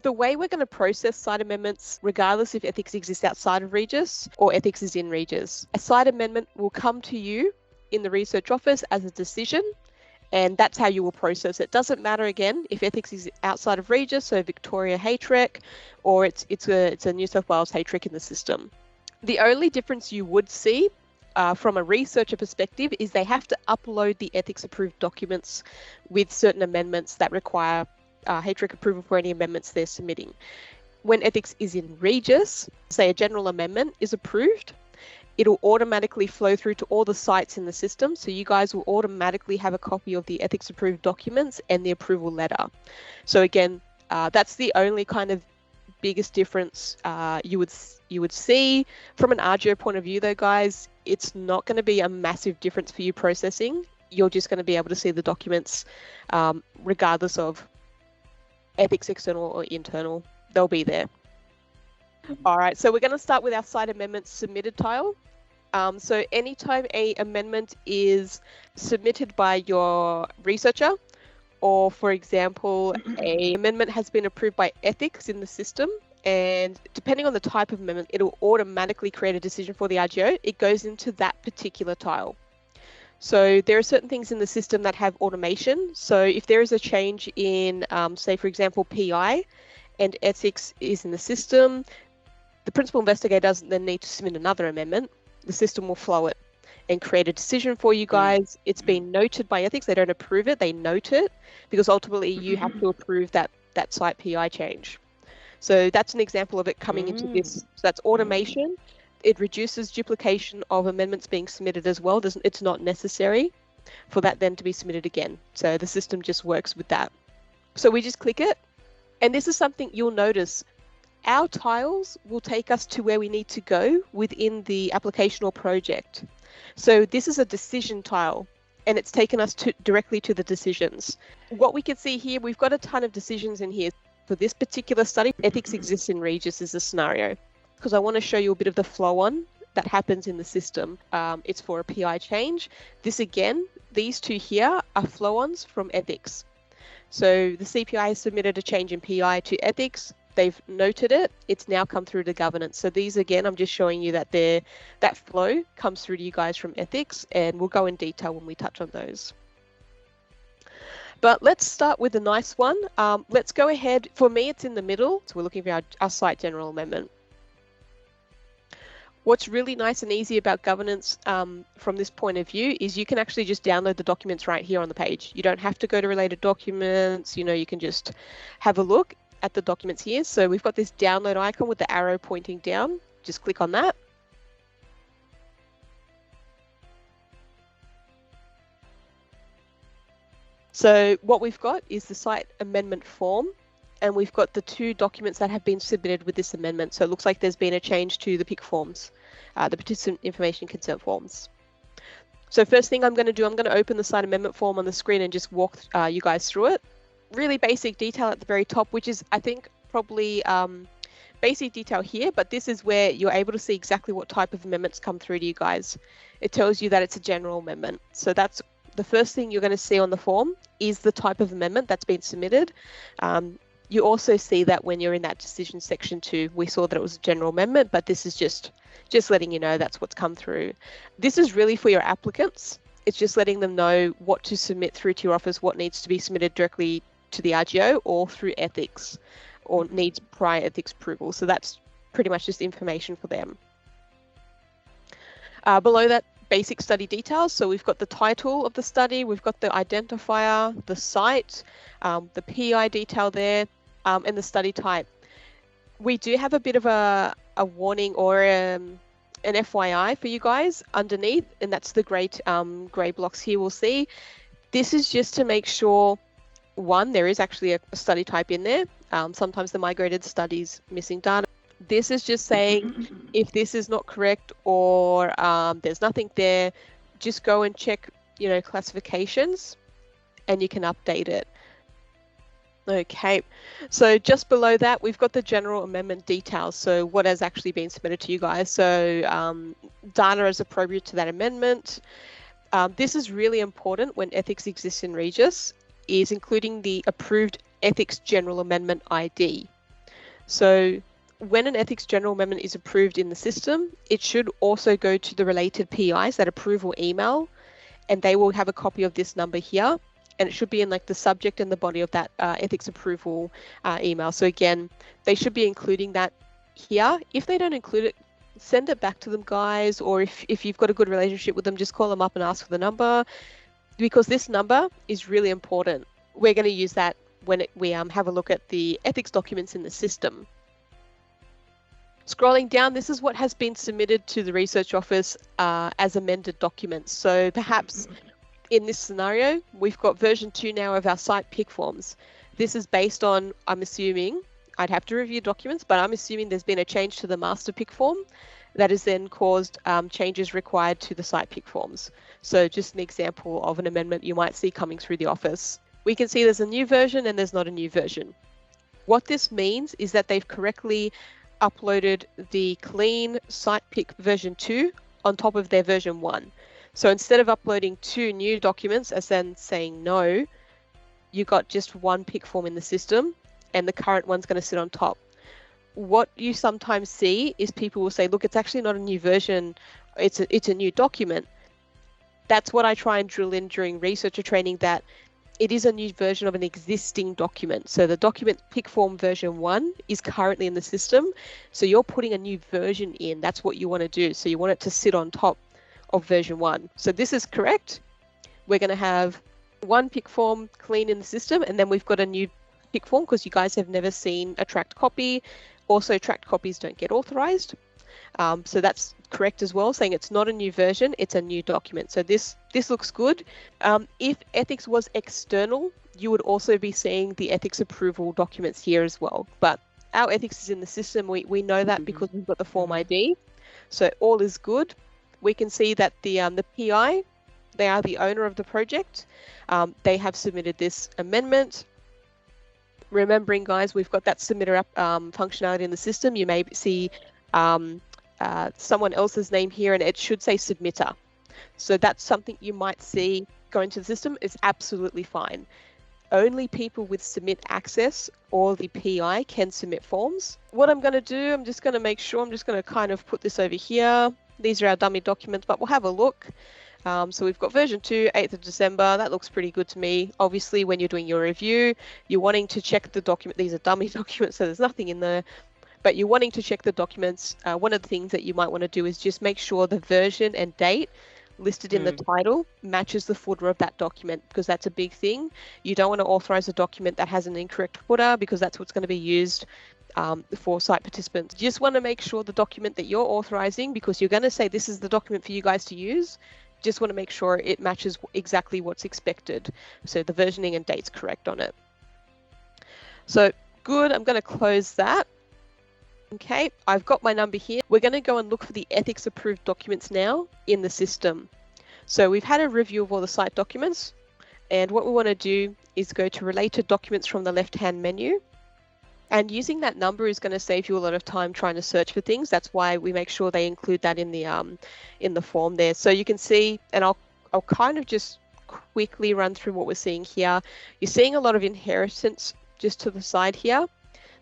The way we're going to process site amendments, regardless if ethics exists outside of Regis or ethics is in Regis, a site amendment will come to you in the research office as a decision, and that's how you will process it. Doesn't matter again if ethics is outside of Regis, so Victoria HREC, or it's a New South Wales HREC in the system. The only difference you would see from a researcher perspective is they have to upload the ethics approved documents with certain amendments that require HREC approval for any amendments they're submitting. When ethics is in Regis, say a general amendment is approved, it'll automatically flow through to all the sites in the system. So you guys will automatically have a copy of the ethics approved documents and the approval letter. So again, that's the only kind of biggest difference you would see. From an RGO point of view though, guys, it's not going to be a massive difference for you processing. You're just going to be able to see the documents regardless of ethics external or internal. They'll be there. All right, so we're going to start with our site amendments submitted tile. So anytime a amendment is submitted by your researcher, or for example, a amendment has been approved by ethics in the system, and depending on the type of amendment, it'll automatically create a decision for the RGO. It goes into that particular tile. So there are certain things in the system that have automation. So if there is a change in, say, for example, PI and ethics is in the system, the principal investigator doesn't then need to submit another amendment. The system will flow it and create a decision for you guys. It's been noted by ethics. They don't approve it, they note it, because ultimately you have to approve that site PI change. So that's an example of it coming into this. So that's automation. It reduces duplication of amendments being submitted as well. It's not necessary for that then to be submitted again. So the system just works with that. So we just click it. And this is something you'll notice. Our tiles will take us to where we need to go within the application or project. So this is a decision tile, and it's taken us directly to the decisions. What we can see here, we've got a ton of decisions in here. For this particular study, ethics exists in Regis is a scenario, because I want to show you a bit of the flow on that happens in the system. It's for a PI change. This again, these two here are flow-ons from ethics. So the CPI has submitted a change in PI to ethics. They've noted it. It's now come through to governance. So these, again, I'm just showing you that that flow comes through to you guys from ethics, and we'll go in detail when we touch on those. But let's start with the nice one. Let's go ahead. For me, it's in the middle. So we're looking for our site general amendment. What's really nice and easy about governance from this point of view is you can actually just download the documents right here on the page. You don't have to go to related documents. You can just have a look at the documents here. So we've got this download icon with the arrow pointing down. Just click on that. So what we've got is the site amendment form, and we've got the two documents that have been submitted with this amendment. So it looks like there's been a change to the PIC forms, the participant information consent forms. So first thing I'm going to do, I'm going to open the site amendment form on the screen and just walk you guys through it. Really basic detail at the very top, which is, I think, probably basic detail here, but this is where you're able to see exactly what type of amendments come through to you guys. It tells you that it's a general amendment. So that's the first thing you're going to see on the form is the type of amendment that's been submitted. You also see that when you're in that decision section too, we saw that it was a general amendment, but this is just letting you know that's what's come through. This is really for your applicants. It's just letting them know what to submit through to your office, what needs to be submitted directly to the RGO or through ethics, or needs prior ethics approval. So that's pretty much just information for them. Below that, basic study details. So we've got the title of the study, we've got the identifier, the site, the PI detail there, and the study type. We do have a bit of a warning or an FYI for you guys underneath, and that's the grey blocks here we'll see. This is just to make sure, one, there is actually a study type in there. Sometimes the migrated study's missing data. This is just saying if this is not correct or there's nothing there, just go and check, classifications, and you can update it. Okay, so just below that, we've got the general amendment details. So what has actually been submitted to you guys. So data as appropriate to that amendment. This is really important when ethics exists in Regis, is including the approved ethics general amendment ID. So when an ethics general amendment is approved in the system, it should also go to the related PIs, that approval email, and they will have a copy of this number here, and it should be in like the subject and the body of that ethics approval email. So again, they should be including that here. If they don't include it, send it back to them, guys, or if you've got a good relationship with them, just call them up and ask for the number, because this number is really important. We're going to use that when we have a look at the ethics documents in the system. Scrolling down, this is what has been submitted to the research office as amended documents. So perhaps in this scenario, we've got version 2 now of our site pick forms. This is based on, I'm assuming, I'd have to review documents, but I'm assuming there's been a change to the master pick form that has then caused changes required to the site pick forms. So just an example of an amendment you might see coming through the office. We can see there's a new version and there's not a new version. What this means is that they've correctly uploaded the clean site pick version 2 on top of their version 1. So instead of uploading 2 new documents as then saying no, you got just 1 pick form in the system and the current one's going to sit on top. What you sometimes see is people will say, look, it's actually not a new version, it's a new document. That's what I try and drill in during researcher training, that it is a new version of an existing document. So the document pick form version 1 is currently in the system. So you're putting a new version in. That's what you want to do. So you want it to sit on top of version 1. So this is correct. We're going to have 1 pick form clean in the system, and then we've got a new pick form because you guys have never seen a tracked copy. Also, tracked copies don't get authorized. So that's correct as well, saying it's not a new version, it's a new document. So this looks good. If ethics was external, you would also be seeing the ethics approval documents here as well. But our ethics is in the system. We know that because we've got the form ID. So all is good. We can see that the PI, they are the owner of the project. They have submitted this amendment. Remembering, guys, we've got that submitter functionality in the system. You may see someone else's name here, and it should say submitter. So that's something you might see going to the system. Is absolutely fine. Only people with submit access or the PI can submit forms. What I'm going to do, I'm just going to make sure, I'm just going to kind of put this over here. These are our dummy documents, but we'll have a look. So we've got version 2, 8th of December. That looks pretty good to me. Obviously, when you're doing your review, you're wanting to check the document. These are dummy documents, so there's nothing in there. But you're wanting to check the documents. One of the things that you might want to do is just make sure the version and date listed in the title matches the footer of that document, because that's a big thing. You don't want to authorize a document that has an incorrect footer, because that's what's going to be used for site participants. You just want to make sure the document that you're authorizing, because you're going to say this is the document for you guys to use, just want to make sure it matches exactly what's expected. So the versioning and date's correct on it. So good, I'm going to close that. Okay, I've got my number here. We're going to go and look for the ethics approved documents now in the system. So we've had a review of all the site documents, and what we want to do is go to related documents from the left-hand menu. And using that number is going to save you a lot of time trying to search for things. That's why we make sure they include that in the form there. So you can see, and I'll kind of just quickly run through what we're seeing here. You're seeing a lot of inheritance just to the side here.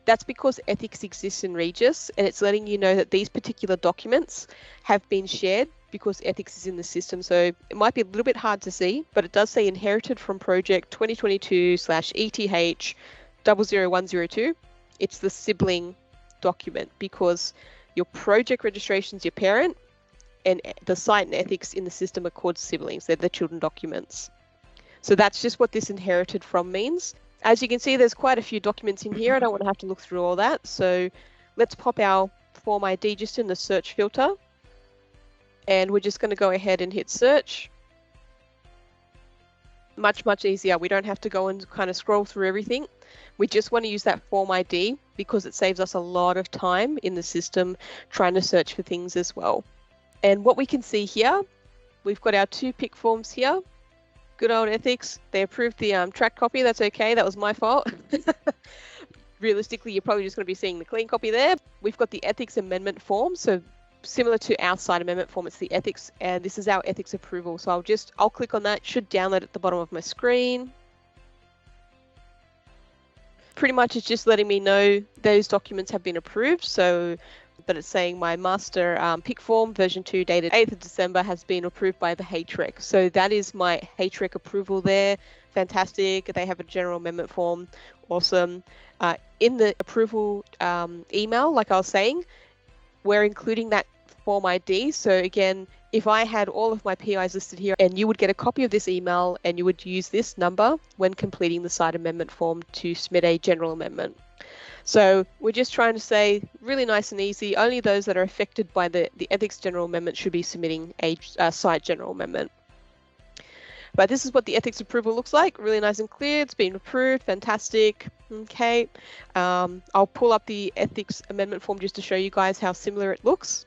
That's because ethics exists in Regis, and it's letting you know that these particular documents have been shared because ethics is in the system. So it might be a little bit hard to see, but it does say inherited from project 2022/ETH 00102. It's the sibling document, because your project registration is your parent and the site and ethics in the system are called siblings. They're the children documents. So that's just what this inherited from means. As you can see, there's quite a few documents in here. I don't want to have to look through all that. So let's pop our form ID just in the search filter. And we're just going to go ahead and hit search. Much easier. We don't have to go and kind of scroll through everything. We just want to use that form ID because it saves us a lot of time in the system trying to search for things as well. And what we can see here, we've got our 2 pick forms here. Good old ethics. They approved the track copy. That's okay. That was my fault. Realistically, you're probably just going to be seeing the clean copy there. We've got the ethics amendment form. So similar to our site amendment form, it's the ethics, and this is our ethics approval. So I'll click on that. It should download at the bottom of my screen. Pretty much it's just letting me know those documents have been approved. So, but it's saying my master PIC form version 2 dated 8th of December has been approved by the HREC. So that is my HREC approval there. Fantastic. They have a general amendment form. Awesome. In the approval email, like I was saying, we're including that form ID. So again, if I had all of my PIs listed here, and you would get a copy of this email and you would use this number when completing the site amendment form to submit a general amendment. So we're just trying to say really nice and easy, only those that are affected by the ethics general amendment should be submitting a site general amendment. But this is what the ethics approval looks like, really nice and clear. It's been approved, fantastic. Okay, I'll pull up the ethics amendment form just to show you guys how similar it looks.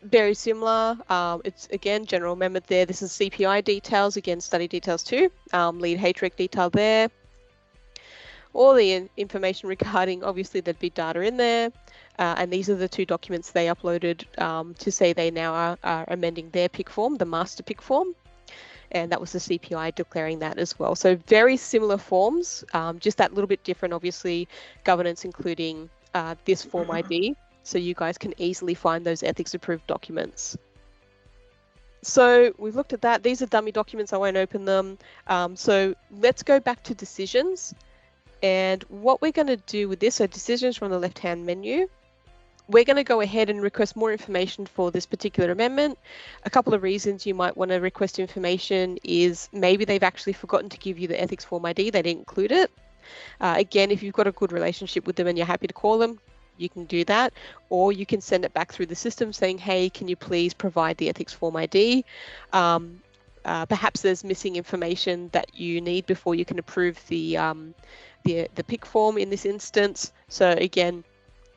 Very similar. It's again general amendment there. This is CPI details, again study details too. Lead HREC detail there. All the information regarding, obviously there'd be data in there, and these are the two documents they uploaded to say they now are amending their PIC form, the master PIC form, and that was the CPI declaring that as well. So very similar forms, just that little bit different, obviously governance including this form ID, so you guys can easily find those ethics approved documents. So we've looked at that. These are dummy documents, I won't open them. So let's go back to decisions. And what we're going to do with this, so decisions from the left-hand menu, we're going to go ahead and request more information for this particular amendment. A couple of reasons you might want to request information is maybe they've actually forgotten to give you the ethics form ID, they didn't include it. Again, if you've got a good relationship with them and you're happy to call them, you can do that, or you can send it back through the system saying, hey, can you please provide the ethics form ID? Perhaps there's missing information that you need before you can approve the PIC form in this instance. So again,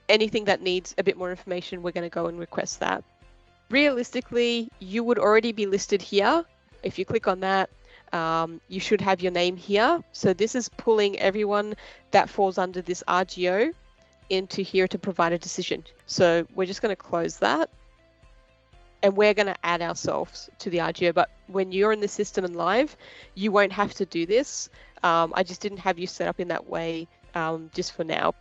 anything that needs a bit more information, we're going to go and request that. Realistically, you would already be listed here. If you click on that, you should have your name here. So this is pulling everyone that falls under this RGO into here to provide a decision. So we're just going to close that. And we're going to add ourselves to the RGO. But when you're in the system and live, you won't have to do this. I just didn't have you set up in that way just for now.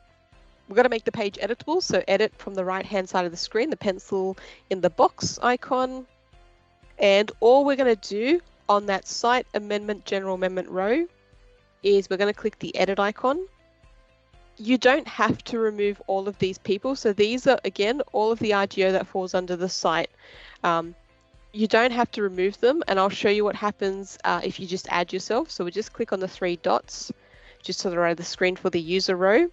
We're going to make the page editable. So edit from the right-hand side of the screen, the pencil in the box icon. And all we're going to do on that site amendment general amendment row is we're going to click the edit icon. You don't have to remove all of these people. So these are, again, all of the RGO that falls under the site. You don't have to remove them, and I'll show you what happens if you just add yourself. So we just click on the three dots just to the right of the screen for the user row.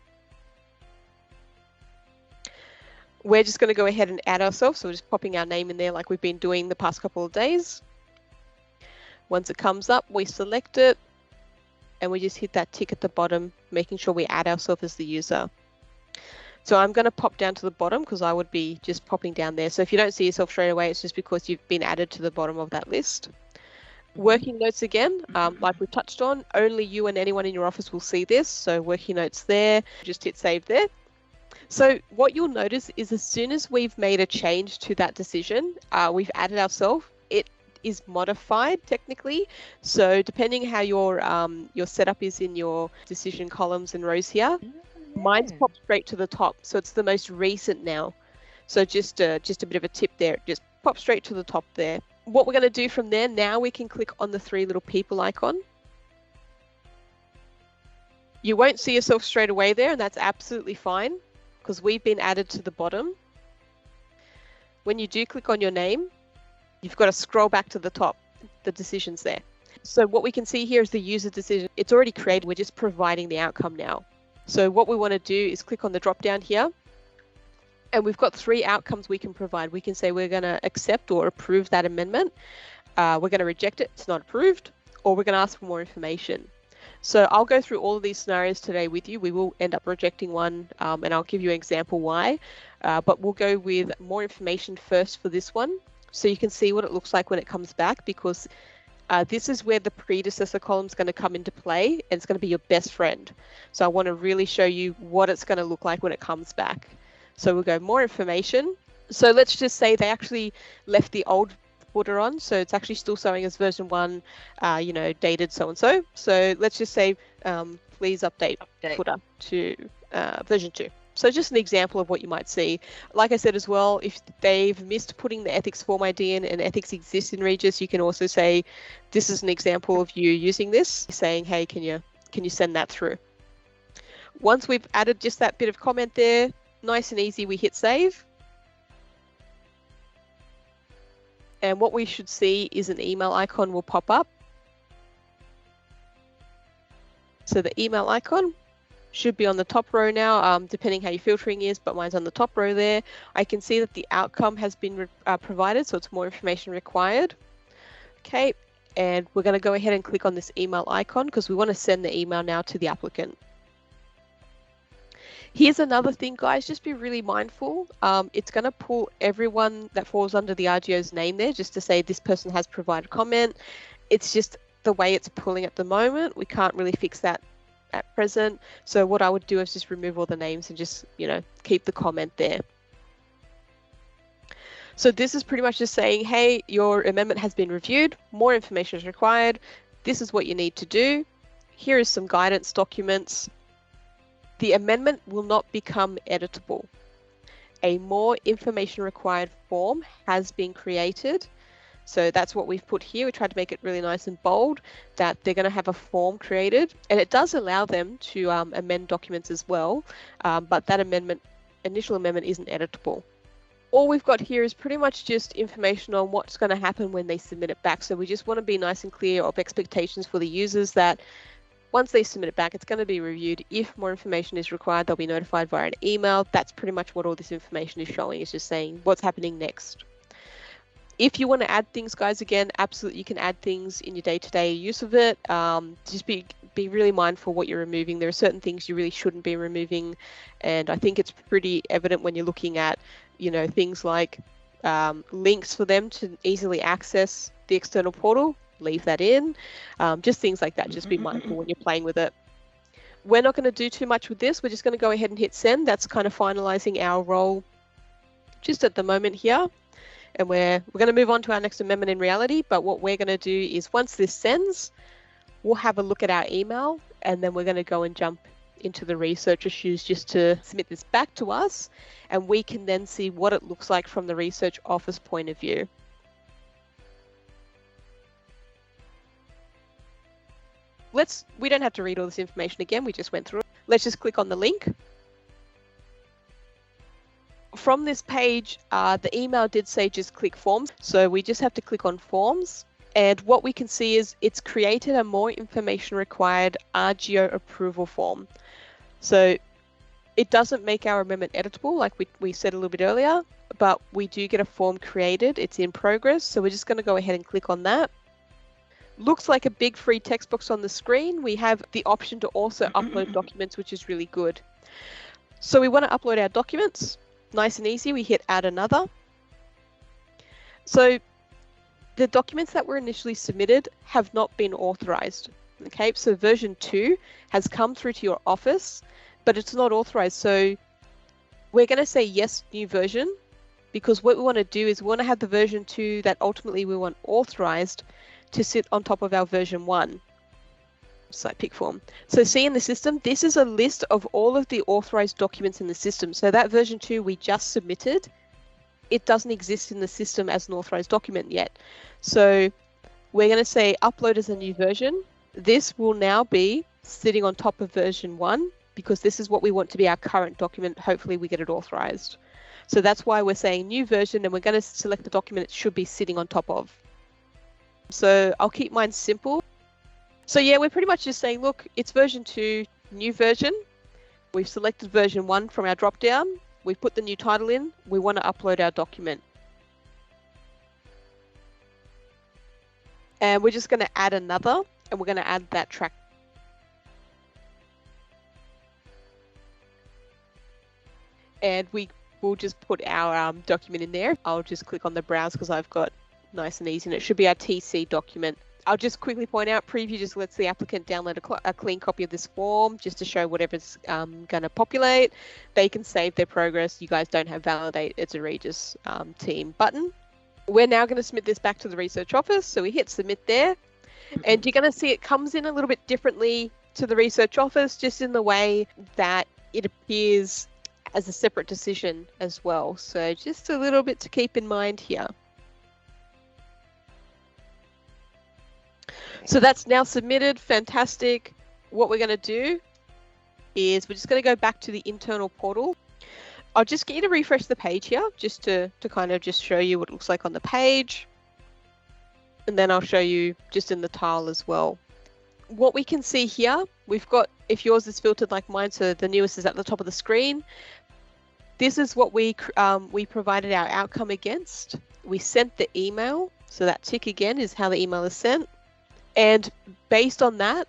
We're just going to go ahead and add ourselves. So we're just popping our name in there like we've been doing the past couple of days. Once it comes up, we select it and we just hit that tick at the bottom, making sure we add ourselves as the user. So I'm going to pop down to the bottom because I would be just popping down there. So if you don't see yourself straight away, it's just because you've been added to the bottom of that list. Working notes again, like we touched on, only you and anyone in your office will see this. So working notes there, just hit save there. So what you'll notice is as soon as we've made a change to that decision, we've added ourselves, it is modified technically. So depending how your setup is in your decision columns and rows here, mine's popped straight to the top. So it's the most recent now. So just a bit of a tip there, just pop straight to the top there. What we're going to do from there, now we can click on the three little people icon. You won't see yourself straight away there, and that's absolutely fine because we've been added to the bottom. When you do click on your name, you've got to scroll back to the top, the decision's there. So what we can see here is the user decision. It's already created, we're just providing the outcome now. So what we want to do is click on the drop down here, and we've got three outcomes we can provide. We can say we're going to accept or approve that amendment. We're going to reject it, it's not approved, or we're going to ask for more information. So I'll go through all of these scenarios today with you. We will end up rejecting one, and I'll give you an example why. But we'll go with more information first for this one, so you can see what it looks like when it comes back, because this is where the predecessor column is going to come into play, and it's going to be your best friend. So I want to really show you what it's going to look like when it comes back. So we'll go more information. So let's just say they actually left the old footer on, so it's actually still showing as version 1, you know, dated so and so. So let's just say, please update footer to version 2. So just an example of what you might see. Like I said as well, if they've missed putting the ethics form ID in and ethics exists in Regis, you can also say, this is an example of you using this, saying, hey, can you send that through? Once we've added just that bit of comment there, nice and easy, we hit save. And what we should see is an email icon will pop up. So the email icon should be on the top row now, depending how your filtering is, but mine's on the top row there. I can see that the outcome has been provided, so it's more information required. Okay, and we're going to go ahead and click on this email icon because we want to send the email now to the applicant. Here's another thing, guys, just be really mindful. It's going to pull everyone that falls under the RGO's name there just to say this person has provided comment. It's just the way it's pulling at the moment. We can't really fix that at present. So what I would do is just remove all the names and just, you know, keep the comment there. So this is pretty much just saying, hey, your amendment has been reviewed. More information is required. This is what you need to do. Here is some guidance documents. The amendment will not become editable. A more information required form has been created. So that's what we've put here. We tried to make it really nice and bold, that they're going to have a form created, and it does allow them to amend documents as well, but that initial amendment isn't editable. All we've got here is pretty much just information on what's going to happen when they submit it back. So we just want to be nice and clear of expectations for the users that once they submit it back, it's going to be reviewed. If more information is required, they'll be notified via an email. That's pretty much what all this information is showing. It's just saying what's happening next. If you want to add things, guys, again, absolutely, you can add things in your day-to-day use of it. Just be really mindful what you're removing. There are certain things you really shouldn't be removing, and I think it's pretty evident when you're looking at, you know, things like links for them to easily access the external portal. Leave that in. Just things like that. Just be mindful when you're playing with it. We're not going to do too much with this. We're just going to go ahead and hit send. That's kind of finalizing our role just at the moment here. And we're going to move on to our next amendment in reality. But what we're going to do is once this sends, we'll have a look at our email, and then we're going to go and jump into the researcher shoes just to submit this back to us. And we can then see what it looks like from the research office point of view. We don't have to read all this information again. We just went through it. Let's just click on the link. From this page, the email did say just click forms. So we just have to click on forms. And what we can see is it's created a more information required RGO approval form. So it doesn't make our amendment editable, like we said a little bit earlier, but we do get a form created. It's in progress. So we're just going to go ahead and click on that. Looks like a big free text box on the screen. We have the option to also upload documents, which is really good. So we want to upload our documents. Nice and easy. We hit add another. So the documents that were initially submitted have not been authorized. Okay, so version 2 has come through to your office, but it's not authorized. So we're going to say yes, new version, because what we want to do is we want to have the version 2 that ultimately we want authorized to sit on top of our version 1 site pick form. So see in the system, this is a list of all of the authorized documents in the system. So that version 2 we just submitted, it doesn't exist in the system as an authorized document yet. So we're going to say upload as a new version. This will now be sitting on top of version 1 because this is what we want to be our current document. Hopefully we get it authorized. So that's why we're saying new version, and we're going to select the document it should be sitting on top of. So I'll keep mine simple. So yeah, we're pretty much just saying, look, it's version 2, new version. We've selected version 1 from our drop down. We've put the new title in. We want to upload our document. And we're just going to add another, and we're going to add that track. And we will just put our document in there. I'll just click on the browse because I've got nice and easy, and it should be our TC document. I'll just quickly point out, preview just lets the applicant download a clean copy of this form just to show whatever's going to populate. They can save their progress. You guys don't have validate. It's a Regis team button. We're now going to submit this back to the research office. So we hit submit there, and you're going to see it comes in a little bit differently to the research office, just in the way that it appears as a separate decision as well. So just a little bit to keep in mind here. So that's now submitted. Fantastic. What we're going to do is we're just going to go back to the internal portal. I'll just get you to refresh the page here, just to kind of just show you what it looks like on the page. And then I'll show you just in the tile as well. What we can see here, we've got, if yours is filtered like mine, so the newest is at the top of the screen. This is what we provided our outcome against. We sent the email. So that tick again is how the email is sent. And based on that,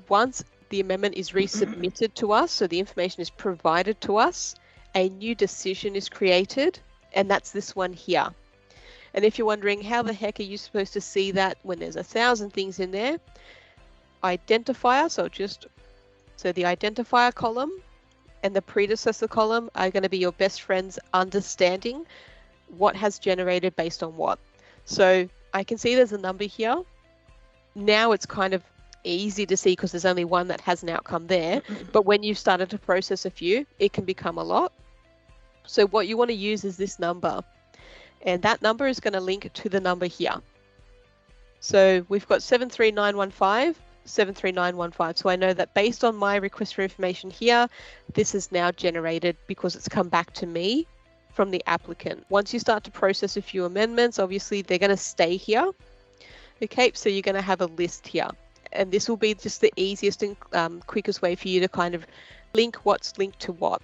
once the amendment is resubmitted to us, so the information is provided to us, a new decision is created, and that's this one here. And if you're wondering how the heck are you supposed to see that when there's 1,000 things in there, identifier, so the identifier column and the predecessor column are going to be your best friends understanding what has generated based on what. So I can see there's a number here. Now it's kind of easy to see because there's only one that has an outcome there, but when you've started to process a few, it can become a lot. So what you want to use is this number, and that number is going to link to the number here. So we've got 73915, 73915. So I know that based on my request for information here, this is now generated because it's come back to me from the applicant. Once you start to process a few amendments, obviously they're going to stay here. Okay, so you're going to have a list here, and this will be just the easiest and quickest way for you to kind of link what's linked to what.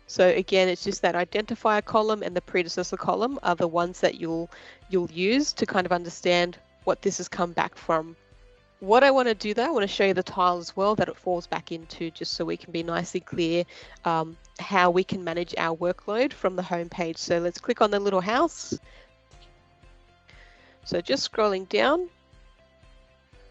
So again, it's just that identifier column and the predecessor column are the ones that you'll use to kind of understand what this has come back from. What I want to do though, I want to show you the tile as well that it falls back into, just so we can be nicely clear how we can manage our workload from the home page. So let's click on the little house. So just scrolling down.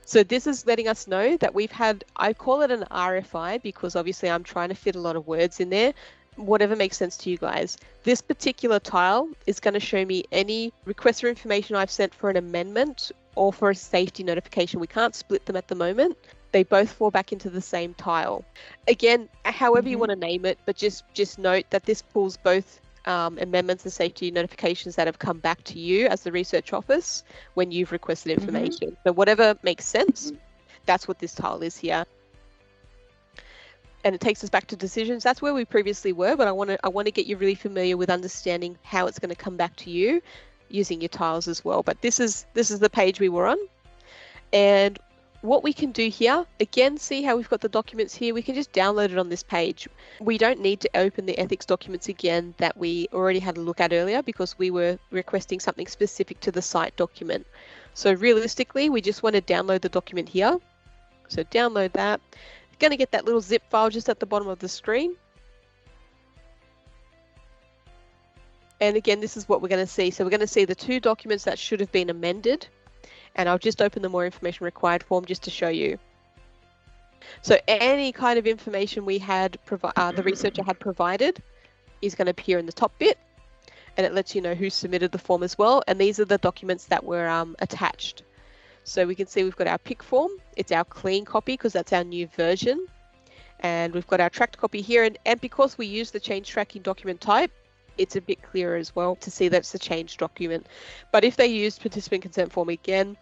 So this is letting us know that we've had, I call it an RFI because obviously I'm trying to fit a lot of words in there, whatever makes sense to you guys. This particular tile is going to show me any request for information I've sent for an amendment or for a safety notification. We can't split them at the moment. They both fall back into the same tile. Again, however you want to name it, but just note that this pulls both amendments and safety notifications that have come back to you as the research office when you've requested information. So whatever makes sense, that's what this tile is here. And it takes us back to decisions. That's where we previously were, but I want to get you really familiar with understanding how it's going to come back to you using your tiles as well. But this is the page we were on. And what we can do here, again, see how we've got the documents here, we can just download it on this page. We don't need to open the ethics documents again that we already had a look at earlier because we were requesting something specific to the site document. So realistically, we just want to download the document here. So download that. You're going to get that little zip file just at the bottom of the screen. And again, this is what we're going to see. So we're going to see the two documents that should have been amended. And I'll just open the more information required form just to show you. So any kind of information we had, the researcher had provided is going to appear in the top bit, and it lets you know who submitted the form as well. And these are the documents that were attached. So we can see we've got our pick form. It's our clean copy because that's our new version. And we've got our tracked copy here. And because we use the change tracking document type, it's a bit clearer as well to see that it's a change document. But if they use participant consent form again,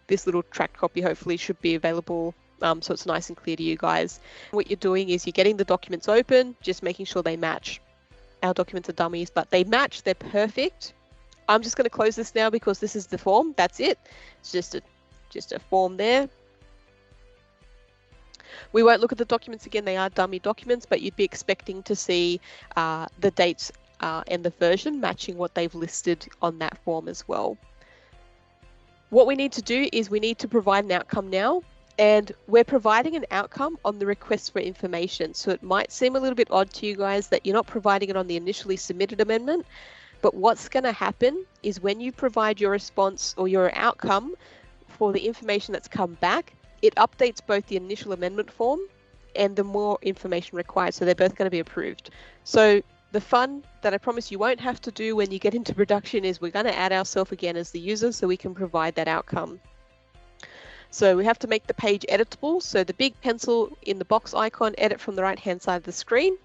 this little tracked copy hopefully should be available so it's nice and clear to you guys. What you're doing is you're getting the documents open, just making sure they match. Our documents are dummies, but they match, they're perfect. I'm just going to close this now because this is the form. That's it. It's just a form there. We won't look at the documents again. They are dummy documents, but you'd be expecting to see the dates and the version matching what they've listed on that form as well. What we need to do is we need to provide an outcome now, and we're providing an outcome on the request for information. So it might seem a little bit odd to you guys that you're not providing it on the initially submitted amendment, but what's going to happen is when you provide your response or your outcome for the information that's come back, it updates both the initial amendment form and the more information required. So they're both going to be approved. So The fun that I promise you won't have to do when you get into production is we're going to add ourselves again as the user so we can provide that outcome. So we have to make the page editable. So the big pencil in the box icon, edit from the right-hand side of the screen.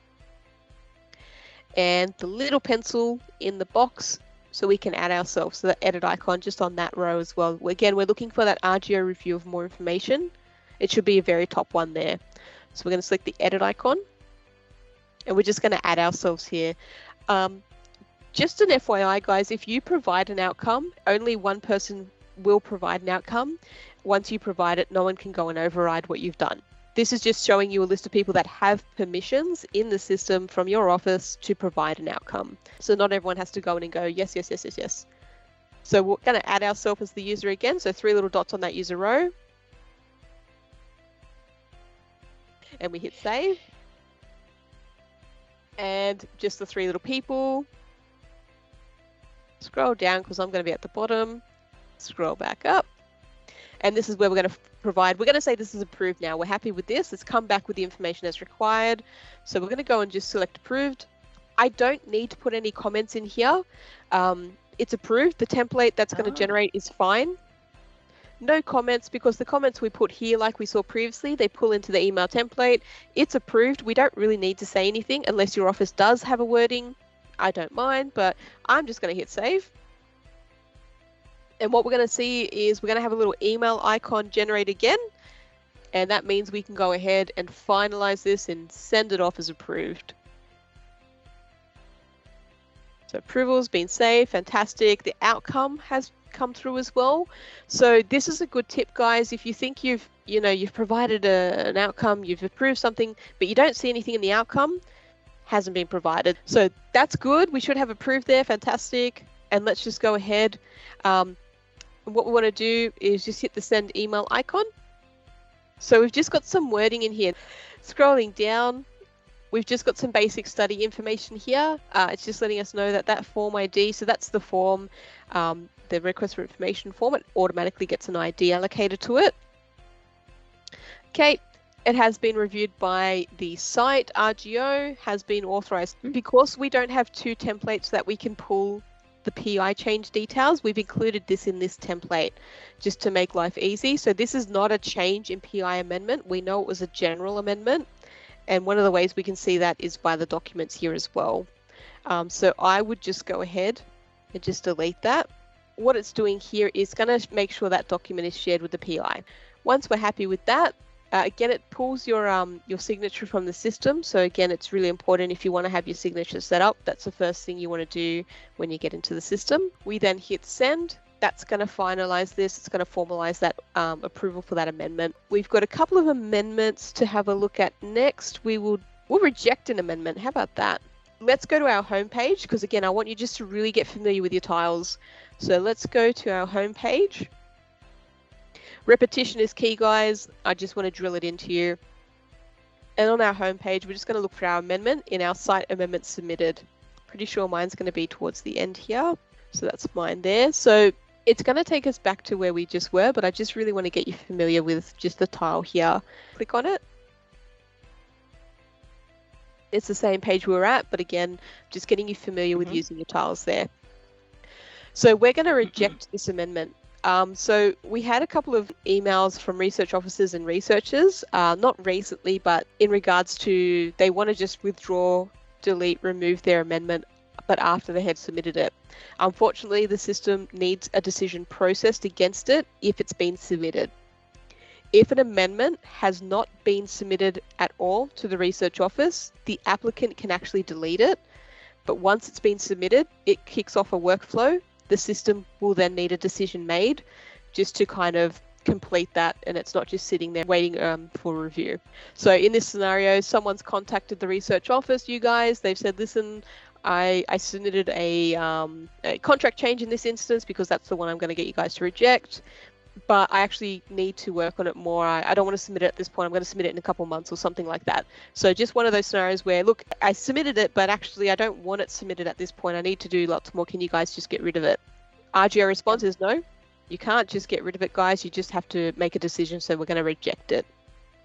And the little pencil in the box so we can add ourselves. So the edit icon just on that row as well. Again, we're looking for that RGO review of more information. It should be a very top one there. So we're going to select the edit icon. And we're just going to add ourselves here. Just an FYI, guys, if you provide an outcome, only one person will provide an outcome. Once you provide it, no one can go and override what you've done. This is just showing you a list of people that have permissions in the system from your office to provide an outcome. So not everyone has to go in and go, yes, yes, yes, yes, yes. So we're going to add ourselves as the user again. So 3 little dots on that user row. And we hit save. And just the 3 little people. Scroll down because I'm going to be at the bottom. Scroll back up. And this is where we're going to provide. We're going to say this is approved now. We're happy with this. Let's come back with the information as required. So we're going to go and just select approved. I don't need to put any comments in here. It's approved. The template that's going to generate is fine. No comments because the comments we put here, like we saw previously, they pull into the email template. It's approved. We don't really need to say anything unless your office does have a wording. I don't mind, but I'm just going to hit save. And what we're going to see is we're going to have a little email icon generate again. And that means we can go ahead and finalize this and send it off as approved. So approval's been saved, fantastic. The outcome has come through as well. So this is a good tip, guys. If you think you've provided an outcome, you've approved something, but you don't see anything in the outcome, hasn't been provided. So that's good. We should have approved there, fantastic. And let's just go ahead. What we want to do is just hit the send email icon. So we've just got some wording in here. Scrolling down, we've just got some basic study information here. It's just letting us know that that form ID, so that's the form, the request for information form, it automatically gets an ID allocated to it. Okay, it has been reviewed by the site, RGO, has been authorized. Because we don't have 2 templates that we can pull the PI change details, we've included this in this template just to make life easy. So this is not a change in PI amendment. We know it was a general amendment. And one of the ways we can see that is by the documents here as well. So I would just go ahead and just delete that. What it's doing here is going to make sure that document is shared with the PI. Once we're happy with that, again, it pulls your signature from the system. So again, it's really important if you want to have your signature set up. That's the first thing you want to do when you get into the system. We then hit send. That's going to finalize this. It's going to formalize that approval for that amendment. We've got a couple of amendments to have a look at next. We'll reject an amendment. How about that? Let's go to our home page because again, I want you just to really get familiar with your tiles. So let's go to our home page. Repetition is key, guys. I just want to drill it into you. And on our home page, we're just going to look for our amendment in our site amendment submitted. Pretty sure mine's going to be towards the end here. So that's mine there. So it's going to take us back to where we just were, but I just really want to get you familiar with just the tile here. Click on it. It's the same page we were at, but again, just getting you familiar with using your tiles there. So we're going to reject this amendment. So we had a couple of emails from research officers and researchers, not recently, but in regards to they want to just withdraw, delete, remove their amendment, but after they have submitted it. Unfortunately, the system needs a decision processed against it if it's been submitted. If an amendment has not been submitted at all to the research office, the applicant can actually delete it. But once it's been submitted, it kicks off a workflow. The system will then need a decision made just to kind of complete that, and it's not just sitting there waiting for review. So in this scenario, someone's contacted the research office, you guys, they've said, listen, I submitted a contract change in this instance because that's the one I'm going to get you guys to reject, but I actually need to work on it more. I don't want to submit it at this point. I'm going to submit it in a couple of months or something like that. So just one of those scenarios where, look, I submitted it, but actually I don't want it submitted at this point. I need to do lots more. Can you guys just get rid of it? RGO response is no. You can't just get rid of it, guys. You just have to make a decision. So we're going to reject it.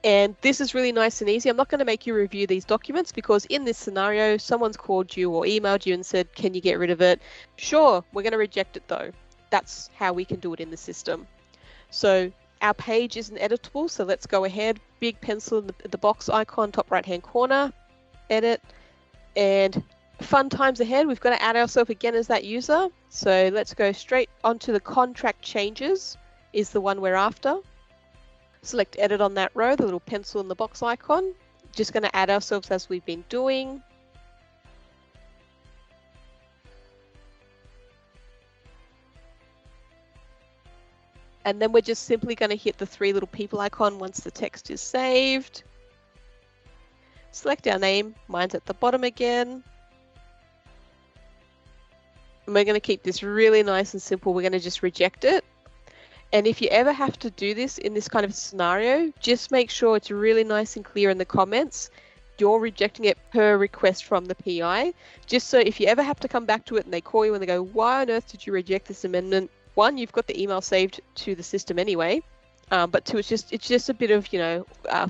And this is really nice and easy. I'm not going to make you review these documents because in this scenario, someone's called you or emailed you and said, can you get rid of it? Sure, we're going to reject it though. That's how we can do it in the system. So our page isn't editable, so let's go ahead. Big pencil in the box icon, top right-hand corner, edit, and fun times ahead. We've got to add ourselves again as that user. So let's go straight onto the contract changes is the one we're after. Select edit on that row, the little pencil in the box icon. Just going to add ourselves as we've been doing. And then we're just simply going to hit the three little people icon once the text is saved. Select our name, mine's at the bottom again. And we're going to keep this really nice and simple. We're going to just reject it. And if you ever have to do this in this kind of scenario, just make sure it's really nice and clear in the comments. You're rejecting it per request from the PI, just so if you ever have to come back to it and they call you and they go, why on earth did you reject this amendment? One, you've got the email saved to the system anyway. But two, it's just a bit of,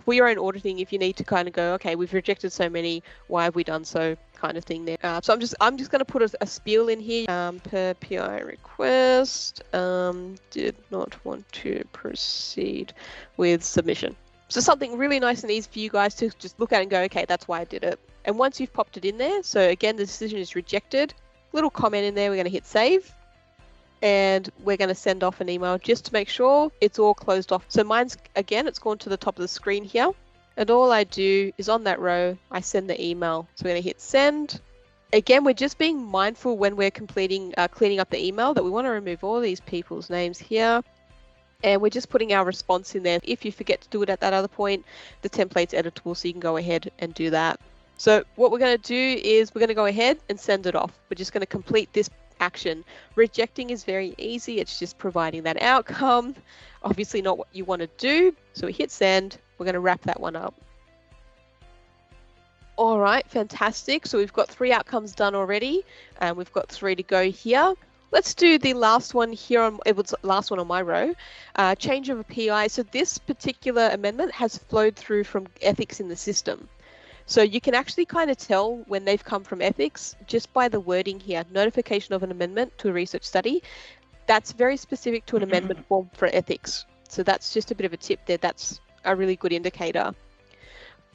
for your own auditing, if you need to kind of go, okay, we've rejected so many, why have we done so, kind of thing there. So I'm just going to put a spiel in here. Per PI request, did not want to proceed with submission. So something really nice and easy for you guys to just look at and go, okay, that's why I did it. And once you've popped it in there, so again, the decision is rejected. Little comment in there, we're going to hit save. And we're going to send off an email just to make sure it's all closed off. So mine's, again, it's gone to the top of the screen here. And all I do is on that row, I send the email. So we're going to hit send. Again, we're just being mindful when we're cleaning up the email that we want to remove all these people's names here. And we're just putting our response in there. If you forget to do it at that other point, the template's editable, so you can go ahead and do that. So what we're going to do is we're going to go ahead and send it off. We're just going to complete this action. Rejecting is very easy. It's just providing that outcome. Obviously not what you want to do. So we hit send. We're going to wrap that one up. All right, fantastic. So we've got 3 outcomes done already, and we've got 3 to go here. Let's do the last one here. It was the last one on my row. Change of a PI. So this particular amendment has flowed through from ethics in the system. So you can actually kind of tell when they've come from ethics just by the wording here, notification of an amendment to a research study. That's very specific to an amendment form for ethics. So that's just a bit of a tip there. That's a really good indicator.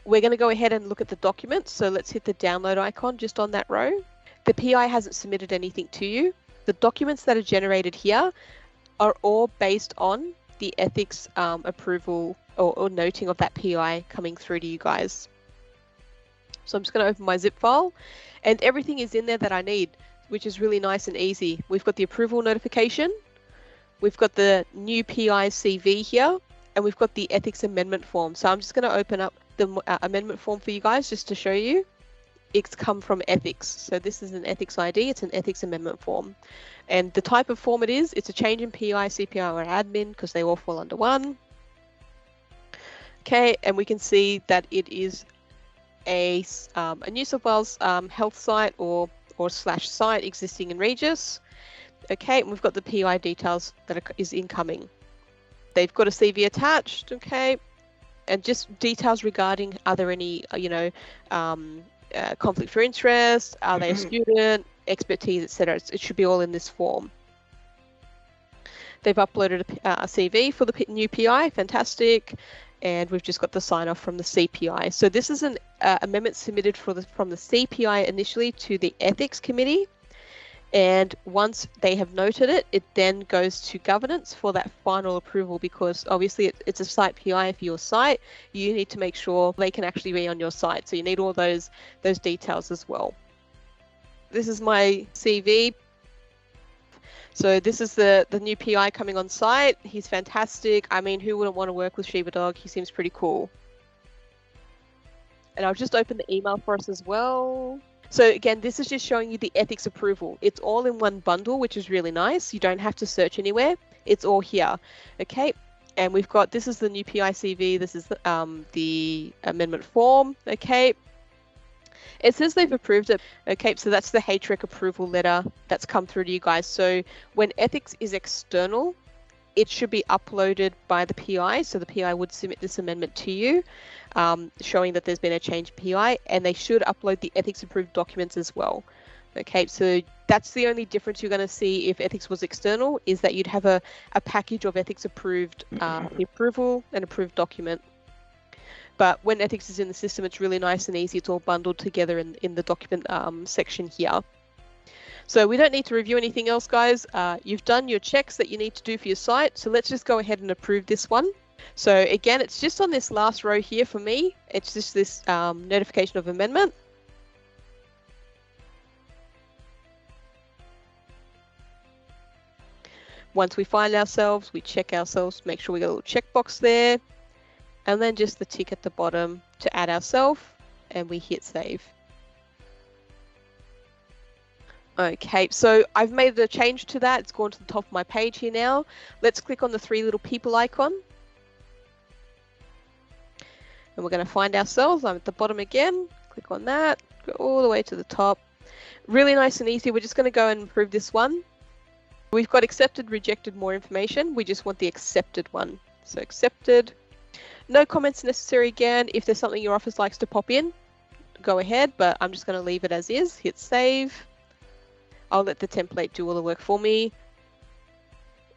We're going to go ahead and look at the document. So let's hit the download icon just on that row. The PI hasn't submitted anything to you. The documents that are generated here are all based on the ethics approval or noting of that PI coming through to you guys. So I'm just going to open my zip file, and everything is in there that I need, which is really nice and easy. We've got the approval notification, we've got the new PI CV here, and we've got the ethics amendment form. So I'm just going to open up the amendment form for you guys just to show you. It's come from ethics. So this is an ethics ID, it's an ethics amendment form. And the type of form it is, it's a change in PI, CPI, or admin, because they all fall under one. Okay, and we can see that it is a New South Wales health site or / site existing in Regis. Okay, and we've got the PI details that is incoming. They've got a CV attached, okay, and just details regarding are there any, conflict for interest, are they a student, expertise, etc. It should be all in this form. They've uploaded a CV for the new PI, fantastic. And we've just got the sign off from the CPI. So this is an amendment submitted from the CPI initially to the ethics committee. And once they have noted it, it then goes to governance for that final approval, because obviously it's a site PI for your site. You need to make sure they can actually be on your site. So you need all those details as well. This is my CV. So this is the new PI coming on site. He's fantastic. I mean, who wouldn't want to work with Shiba Dog? He seems pretty cool. And I'll just open the email for us as well. So again, this is just showing you the ethics approval. It's all in one bundle, which is really nice. You don't have to search anywhere. It's all here. Okay. And we've got, this is the new PI CV. This is the amendment form. Okay. It says they've approved it. Okay, so that's the HREC approval letter that's come through to you guys. So when ethics is external, it should be uploaded by the PI. So the PI would submit this amendment to you, showing that there's been a change in PI, and they should upload the ethics approved documents as well. Okay, so that's the only difference you're going to see if ethics was external, is that you'd have a package of ethics approved, the approval and approved document. But when ethics is in the system, it's really nice and easy. It's all bundled together in the document section here. So we don't need to review anything else, guys. You've done your checks that you need to do for your site. So let's just go ahead and approve this one. So again, it's just on this last row here for me. It's just this notification of amendment. Once we find ourselves, we check ourselves, make sure we got a little checkbox there, and then just the tick at the bottom to add ourselves, and we hit save. Okay, so I've made a change to that. It's gone to the top of my page here now. Let's click on the three little people icon. And we're going to find ourselves. I'm at the bottom again. Click on that, go all the way to the top. Really nice and easy. We're just going to go and approve this one. We've got accepted, rejected, more information. We just want the accepted one. So accepted. No comments necessary again. If there's something your office likes to pop in, go ahead, but I'm just going to leave it as is. Hit save. I'll let the template do all the work for me.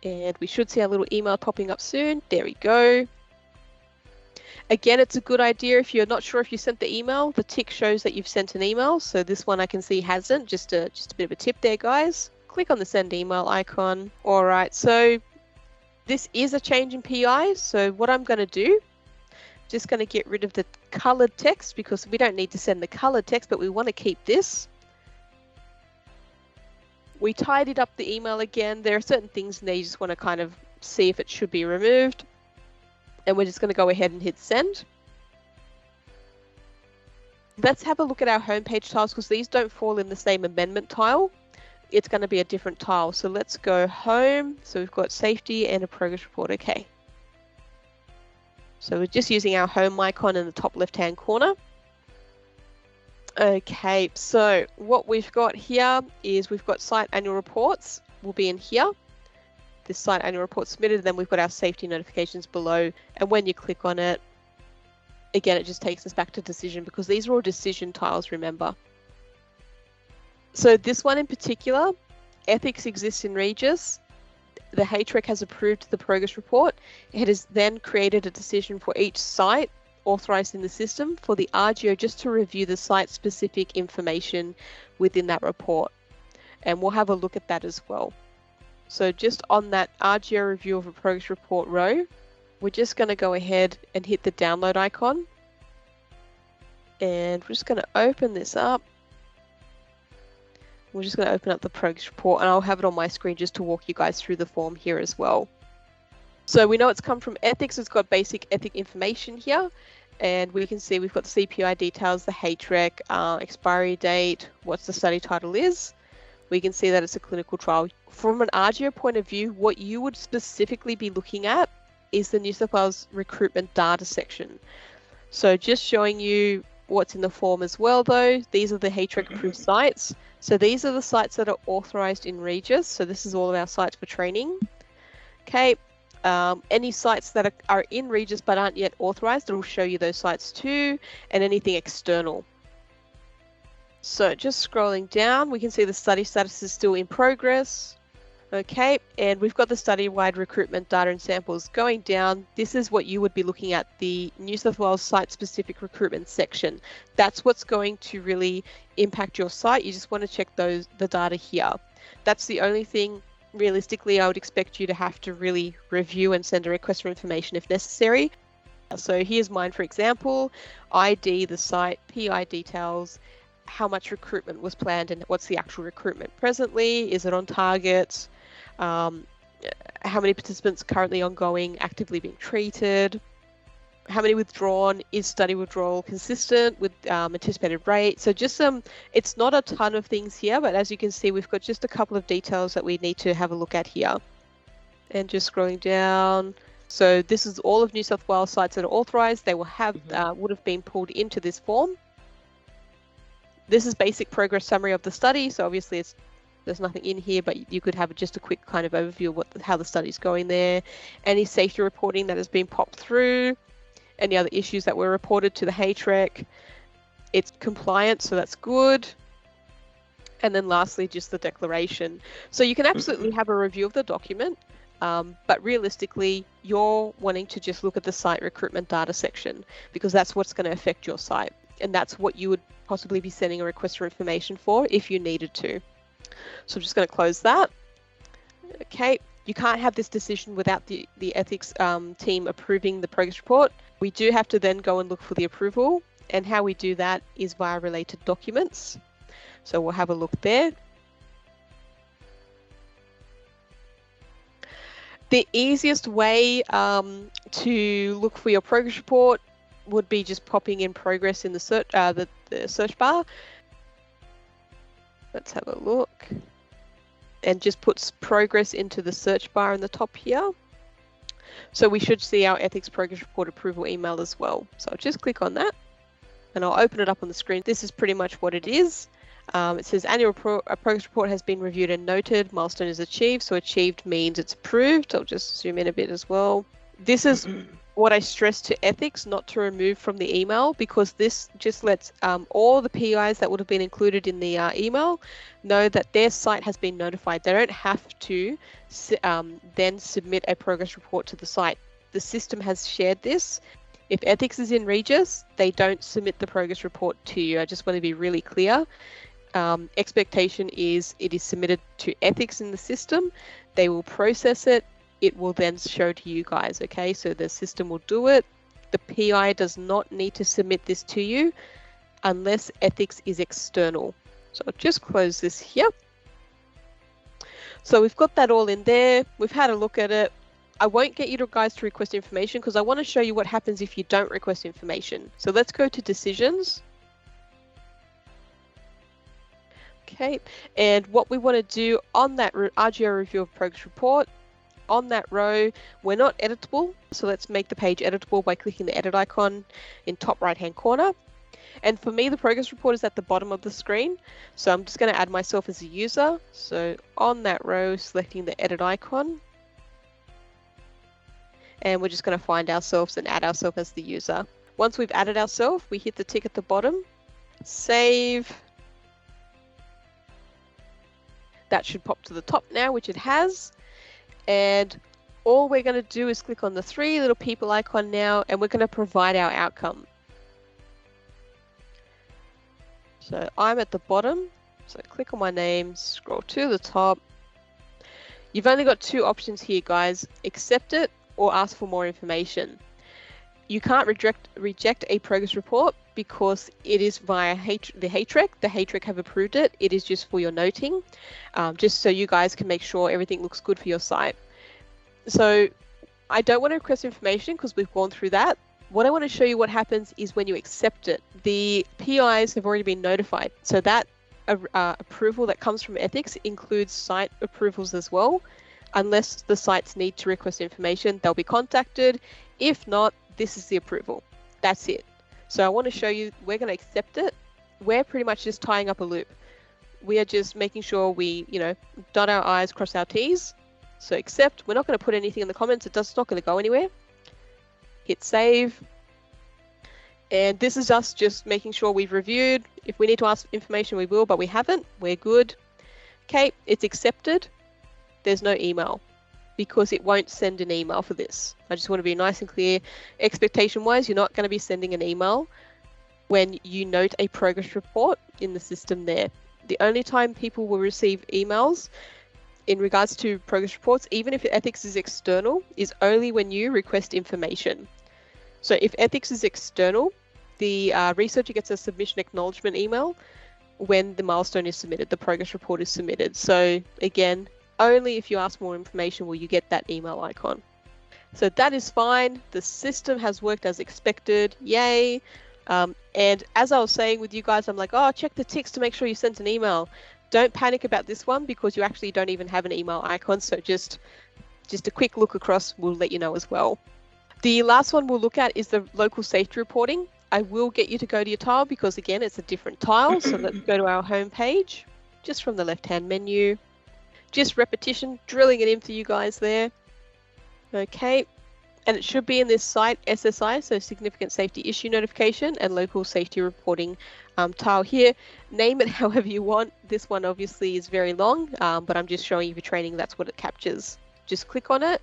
And we should see our little email popping up soon. There we go. Again, it's a good idea if you're not sure if you sent the email, the tick shows that you've sent an email. So this one I can see hasn't. Just a bit of a tip there, guys. Click on the send email icon. All right, so this is a change in PI. So what I'm going to do, just going to get rid of the colored text because we don't need to send the colored text, but we want to keep this. We tidied up the email again. There are certain things in there you just want to kind of see if it should be removed. And we're just going to go ahead and hit send. Let's have a look at our homepage tiles because these don't fall in the same amendment tile. It's going to be a different tile. So let's go home. So we've got safety and a progress report. Okay. So we're just using our home icon in the top left-hand corner. Okay, so what we've got here is we've got site annual reports will be in here. This site annual report submitted, and then we've got our safety notifications below. And when you click on it, again, it just takes us back to decision because these are all decision tiles, remember. So this one in particular, ethics exists in Regis. The HREC has approved the progress report. It has then created a decision for each site authorized in the system for the RGO just to review the site-specific information within that report. And we'll have a look at that as well. So just on that RGO review of a progress report row, we're just going to go ahead and hit the download icon. And we're just going to open this up. We're just going to open up the progress report, and I'll have it on my screen just to walk you guys through the form here as well. So we know it's come from ethics. It's got basic ethic information here. And we can see we've got the CPI details, the HREC, expiry date, what the study title is. We can see that it's a clinical trial. From an RGO point of view, what you would specifically be looking at is the New South Wales recruitment data section. So just showing you what's in the form as well, though. These are the HREC approved sites. So these are the sites that are authorized in Regis. So this is all of our sites for training. Okay. Any sites that are in Regis but aren't yet authorized, it will show you those sites too, and anything external. So just scrolling down, we can see the study status is still in progress. Okay, and we've got the study-wide recruitment data and samples going down. This is what you would be looking at, the New South Wales site-specific recruitment section. That's what's going to really impact your site. You just want to check the data here. That's the only thing, realistically, I would expect you to have to really review and send a request for information if necessary. So here's mine, for example, ID, the site, PI details, how much recruitment was planned and what's the actual recruitment presently, is it on target, how many participants currently ongoing, actively being treated, how many withdrawn, is study withdrawal consistent with anticipated rate. So just it's not a ton of things here, but as you can see, we've got just a couple of details that we need to have a look at here. And just scrolling down, so this is all of New South Wales sites that are authorized. They will have would have been pulled into this form. This is basic progress summary of the study, so obviously it's There's nothing in here, but you could have just a quick kind of overview of how the study's going there. Any safety reporting that has been popped through, any other issues that were reported to the HREC. It's compliant, so that's good. And then lastly, just the declaration. So you can absolutely have a review of the document, but realistically, you're wanting to just look at the site recruitment data section because that's what's going to affect your site. And that's what you would possibly be sending a request for information for if you needed to. So I'm just going to close that. Okay, you can't have this decision without the ethics team approving the progress report. We do have to then go and look for the approval, and how we do that is via related documents. So we'll have a look there. The easiest way to look for your progress report would be just popping in progress in the search bar. Let's have a look. And just puts progress into the search bar in the top here. So we should see our ethics progress report approval email as well. So I'll just click on that and I'll open it up on the screen. This is pretty much what it is. It says annual progress report has been reviewed and noted. Milestone is achieved. So achieved means it's approved. I'll just zoom in a bit as well. This is what I stress to ethics not to remove from the email, because this just lets all the PIs that would have been included in the email know that their site has been notified. They don't have to then submit a progress report to the site. The system has shared this. If ethics is in Regis, they don't submit the progress report to you. I just want to be really clear. Expectation is it is submitted to ethics in the system. They will process it. It will then show to you guys, okay? So the system will do it. The PI does not need to submit this to you unless ethics is external. So I'll just close this here. So we've got that all in there. We've had a look at it. I won't get you guys to request information because I want to show you what happens if you don't request information. So let's go to decisions. Okay, and what we want to do on that RGO review of progress report, on that row, we're not editable. So let's make the page editable by clicking the edit icon in top right hand corner. And for me, the progress report is at the bottom of the screen. So I'm just going to add myself as a user. So on that row, selecting the edit icon. And we're just going to find ourselves and add ourselves as the user. Once we've added ourselves, we hit the tick at the bottom, save. That should pop to the top now, which it has. And all we're going to do is click on the three little people icon now, and we're going to provide our outcome. So I'm at the bottom, so click on my name, scroll to the top. You've only got two options here, guys. Accept it or ask for more information. You can't reject a progress report because it is via the HREC. The HREC have approved it. It is just for your noting, just so you guys can make sure everything looks good for your site. So I don't want to request information because we've gone through that. What I want to show you what happens is when you accept it. The PIs have already been notified. So that approval that comes from ethics includes site approvals as well. Unless the sites need to request information, they'll be contacted. If not, this is the approval. That's it. So I want to show you, we're going to accept it. We're pretty much just tying up a loop. We are just making sure we, dot our I's, cross our T's. So accept. We're not going to put anything in the comments. It's not going to go anywhere. Hit save. And this is us just making sure we've reviewed. If we need to ask information, we will, but we haven't. We're good. Okay, it's accepted. There's no email because it won't send an email for this. I just want to be nice and clear. Expectation-wise, you're not going to be sending an email when you note a progress report in the system there. The only time people will receive emails in regards to progress reports, even if ethics is external, is only when you request information. So if ethics is external, the researcher gets a submission acknowledgement email when the milestone is submitted, the progress report is submitted. So again, only if you ask more information will you get that email icon. So that is fine. The system has worked as expected. Yay. And as I was saying with you guys, I'm like, oh, check the ticks to make sure you sent an email. Don't panic about this one because you actually don't even have an email icon. So just a quick look across will let you know as well. The last one we'll look at is the local safety reporting. I will get you to go to your tile because again, it's a different tile. So let's go to our home page. just from the left-hand menu. Just repetition, drilling it in for you guys there. Okay, and it should be in this site SSI, so Significant Safety Issue Notification, and Local Safety Reporting tile here. Name it however you want. This one obviously is very long, but I'm just showing you for training that's what it captures. Just click on it.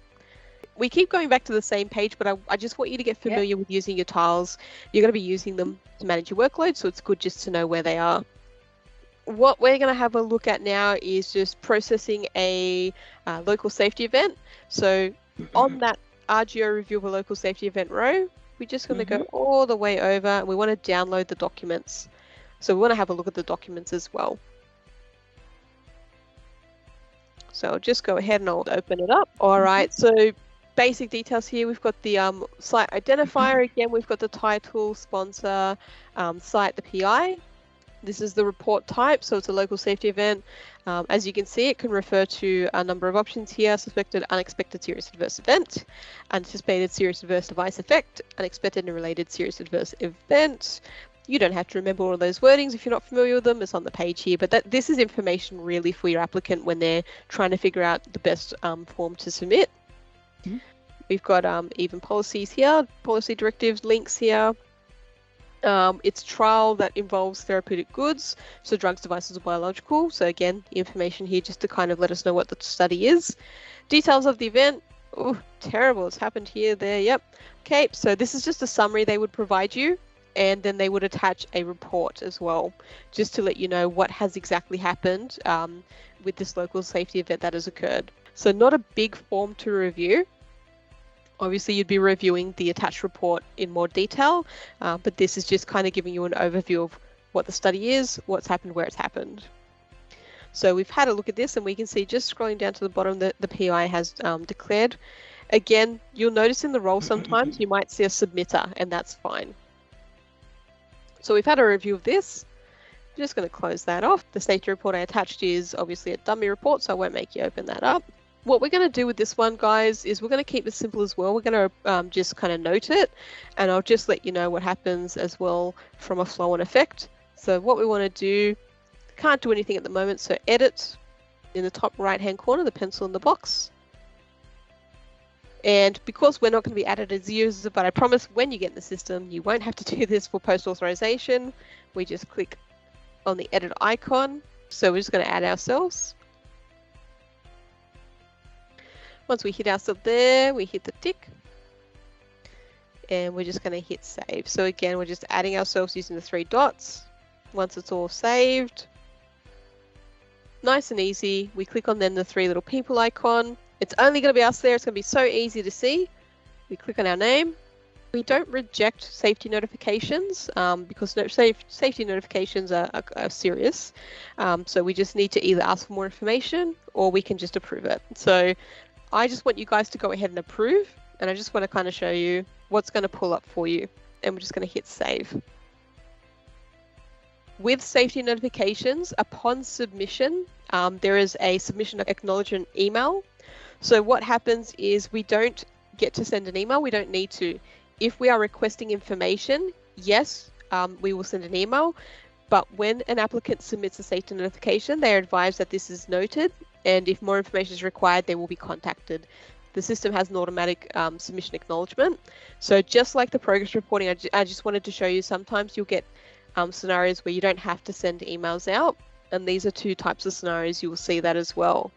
We keep going back to the same page, but I just want you to get familiar with using your tiles. You're going to be using them to manage your workload, so it's good just to know where they are. What we're going to have a look at now is just processing a local safety event. So on that RGO review of a local safety event row, we're just going to go all the way over, and we want to download the documents. So we want to have a look at the documents as well. So I'll just go ahead and I'll open it up. All right, so basic details here. We've got the site identifier. Again, we've got the title, sponsor, site, the PI. This is the report type, so it's a local safety event. As you can see, it can refer to a number of options here: suspected, unexpected serious adverse event, anticipated serious adverse device effect, unexpected and related serious adverse event. You don't have to remember all of those wordings if you're not familiar with them. It's on the page here, but this is information really for your applicant when they're trying to figure out the best form to submit. We've got even policies here, policy directives, links here. It's trial that involves therapeutic goods, so drugs, devices, or biological. So again, information here just to kind of let us know what the study is. Details of the event. Oh, terrible, it's happened here, there, yep. Okay, so this is just a summary they would provide you, and then they would attach a report as well, just to let you know what has exactly happened with this local safety event that has occurred. So not a big form to review. Obviously, you'd be reviewing the attached report in more detail, but this is just kind of giving you an overview of what the study is, what's happened, where it's happened. So we've had a look at this, and we can see just scrolling down to the bottom that the PI has declared. Again, you'll notice in the role sometimes you might see a submitter, and that's fine. So we've had a review of this. I'm just going to close that off. The safety report I attached is obviously a dummy report, so I won't make you open that up. What we're going to do with this one, guys, is we're going to keep it simple as well. We're going to just kind of note it, and I'll just let you know what happens as well from a flow and effect. So what we want to do, can't do anything at the moment, so edit in the top right hand corner, the pencil in the box. And because we're not going to be added as users, but I promise when you get in the system, you won't have to do this for post-authorization. We just click on the edit icon. So we're just going to add ourselves. Once we hit ourselves there, we hit the tick. And we're just going to hit save. So again, we're just adding ourselves using the 3 dots. Once it's all saved, nice and easy, we click on then the 3 little people icon. It's only going to be us there. It's going to be so easy to see. We click on our name. We don't reject safety notifications because safety notifications are serious. So we just need to either ask for more information or we can just approve it. So I just want you guys to go ahead and approve, and I just want to kind of show you what's going to pull up for you. And we're just going to hit save. With safety notifications, upon submission, there is a submission acknowledgement email. So what happens is we don't get to send an email. We don't need to. If we are requesting information, yes, we will send an email. But when an applicant submits a safety notification, they are advised that this is noted, and if more information is required, they will be contacted. The system has an automatic submission acknowledgement. So just like the progress reporting, I just wanted to show you sometimes you'll get scenarios where you don't have to send emails out, and these are 2 types of scenarios you will see that as well.